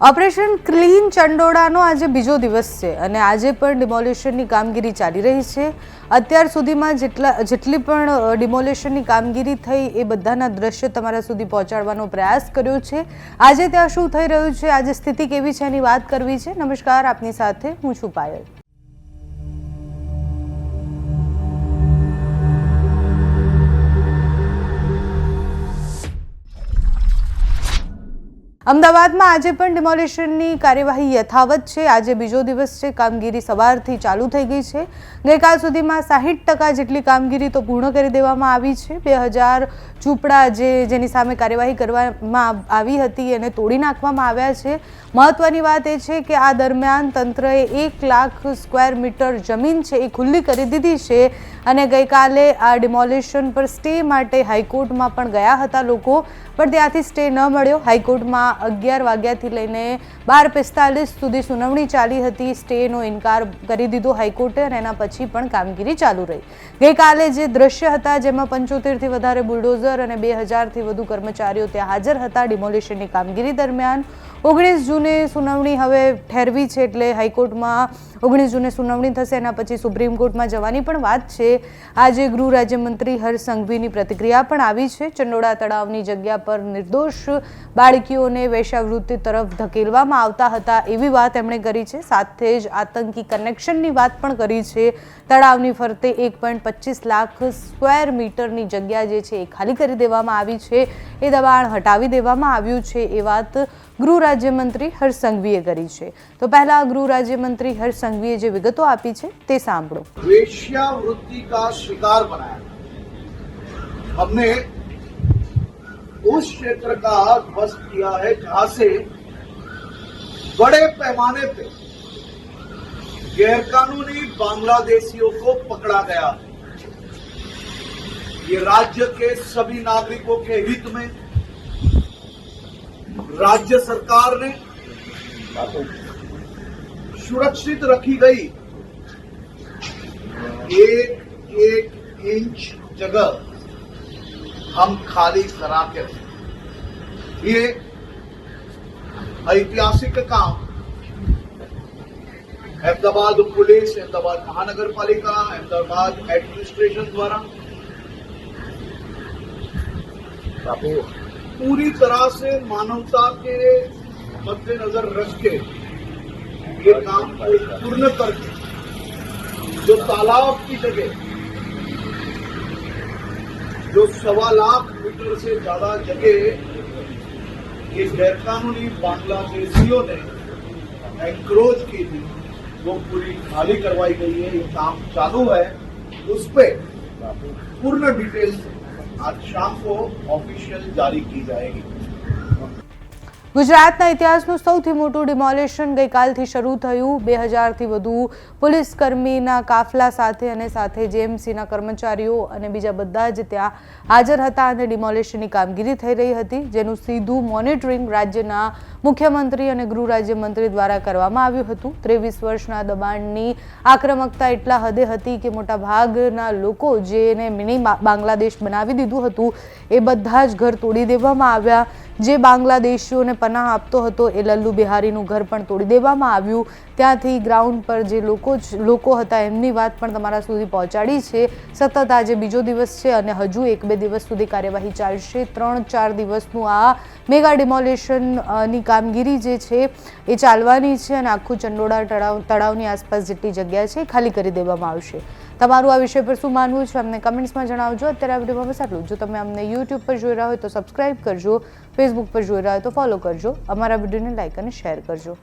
Operation clean ચંડોળાનો આજે બીજો દિવસ છે અને આજે પણ ડિમોલિશનની કામગીરી ચાલી રહી છે। અત્યાર સુધીમાં જેટલી પણ ડિમોલિશનની કામગીરી થઈ એ બધાના દ્રશ્ય તમારા સુધી પહોંચાડવાનો પ્રયાસ કર્યો છે। આજે ત્યાં શું થઈ રહ્યું છે, આજે સ્થિતિ કેવી છે એની વાત કરવી છે। નમસ્કાર, આપની સાથે હું છું પાયલ। અમદાવાદમાં આજે પણ ડિમોલિશનની કાર્યવાહી યથાવત છે। આજે બીજો દિવસ છે, કામગીરી સવારથી ચાલુ થઈ ગઈ છે। ગઈકાલ સુધીમાં 60% જેટલી કામગીરી તો પૂર્ણ કરી દેવામાં આવી છે। 2000 ઝૂંપડા જેની સામે કાર્યવાહી કરવામાં આવી હતી એને તોડી નાખવામાં આવ્યા છે। મહત્વની વાત એ છે કે આ દરમિયાન તંત્રએ 1 લાખ સ્ક્વેર મીટર જમીન છે એ ખુલ્લી કરી દીધી છે અને ગઈકાલે આ ડિમોલિશન પર સ્ટે માટે હાઈકોર્ટમાં પણ ગયા હતા લોકો, પણ ત્યાંથી સ્ટે ન મળ્યો। હાઈકોર્ટમાં 11 વાગ્યાથી લઈને 12:45 સુધી સુનાવણી ચાલી હતી। સ્ટેનો ઇનકાર કરી દીધો હાઈકોર્ટે અને એના પછી પણ કામગીરી ચાલુ રહી। ગઈકાલે જે દ્રશ્ય હતા જેમાં 75થી વધારે બુલડોઝર અને 2000થી વધુ કર્મચારીઓ ત્યાં હાજર હતા ડિમોલિશનની કામગીરી દરમિયાન। 19 જૂને સુનાવણી હવે ઠેરવી છે, એટલે હાઈકોર્ટમાં 19 જૂને સુનાવણી થશે, એના પછી સુપ્રીમ કોર્ટમાં જવાની પણ વાત છે। આજે ગૃહ રાજ્યમંત્રી હર્ષ સંઘવીની પ્રતિક્રિયા પણ આવી છે। ચંડોળા તળાવની જગ્યા પર નિર્દોષ બાળકીઓને વેશ્યાવૃત્તિ તરફ ધકેલવામાં આવતા હતા એવી વાત એમણે કરી છે। સાથે જ આતંકી કનેક્શનની વાત પણ કરી છે। તળાવની ફરતે 1.25 લાખ સ્ક્વેર મીટરની જગ્યા જે છે એ ખાલી કરી દેવામાં આવી છે, એ દબાણ હટાવી દેવામાં આવ્યું છે, એ વાત ગૃહ રાજ્યમંત્રી હર્ષ સંઘવીએ કરી છે। તો પહેલા ગૃહ રાજ્યમંત્રી હર્ષ સંઘવીએ જે વિગતો આપી છે તે સાંભળો। वेश्यावृत्ति का शिकार बनाया, हमने उस क्षेत्र का ध्वस्त किया है जहां से बड़े पैमाने पे गैरकानूनी बांग्लादेशियों को पकड़ा गया। ये राज्य के सभी नागरिकों के हित में राज्य सरकार ने सुरक्षित रखी गई एक इंच जगह हम खाली करा के रखे। ये ऐतिहासिक काम अहमदाबाद पुलिस, अहमदाबाद महानगर पालिका, अहमदाबाद एडमिनिस्ट्रेशन द्वारा पूरी तरह से मानवता के मद्देनजर रख के ये काम को पूर्ण करके जो तालाब की जगह जो 1.25 लाख मीटर से ज्यादा जगह ये गैरकानूनी बांग्लादेशियों ने एंक्रोच की थी वो पूरी खाली करवाई गई है। ये काम चालू है, उस पे पूर्ण डिटेल्स आज शाम को ऑफिशियल जारी की जाएगी। ગુજરાતના ઇતિહાસનું સૌથી મોટું ડિમોલિશન ગઈકાલથી શરૂ થયું। 2000થી વધુ પોલીસ કર્મીના કાફલા સાથે અને સાથે જેએમસીના કર્મચારીઓ અને બીજા બધા જ ત્યાં હાજર હતા અને ડિમોલિશનની કામગીરી થઈ રહી હતી, જેનું સીધું મોનિટરિંગ રાજ્યના મુખ્યમંત્રી અને ગૃહ રાજ્યમંત્રી દ્વારા કરવામાં આવ્યું હતું। 23 વર્ષના દબાણની આક્રમકતા એટલા હદે હતી કે મોટા ભાગના લોકો જેને મિની બાંગ્લાદેશ બનાવી દીધું હતું એ બધા જ ઘર તોડી દેવામાં આવ્યા। જે બાંગ્લાદેશીઓને પનાહ આપતો હતો એ લલ્લુ બિહારીનું ઘર પણ તોડી દેવામાં આવ્યું। ત્યાંથી ગ્રાઉન્ડ પર જે લોકો હતા એમની વાત પણ તમારા સુધી પહોંચાડી છે। સતત આજે બીજો દિવસ છે અને હજુ 1-2 દિવસ સુધી કાર્યવાહી ચાલશે। 3-4 દિવસનું આ મેગા ડિમોલિશનની કામગીરી જે છે એ ચાલવાની છે અને આખું ચંડોળા તળાવની આસપાસ જેટલી જગ્યા છે એ ખાલી કરી દેવામાં આવશે। તમારું આ વિષય પર શું માનવું છે અમને કમેન્ટ્સમાં જણાવજો। અત્યારે આ વિડીયોમાં બસ આટલું। જો તમે અમને યુટ્યુબ પર જોઈ રહ્યા હોય તો સબસ્ક્રાઇબ કરજો, ફેસબુક પર જોઈ રહ્યા હોય તો ફોલો કરજો, અમારા વિડીયોને લાઇક અને શેર કરજો।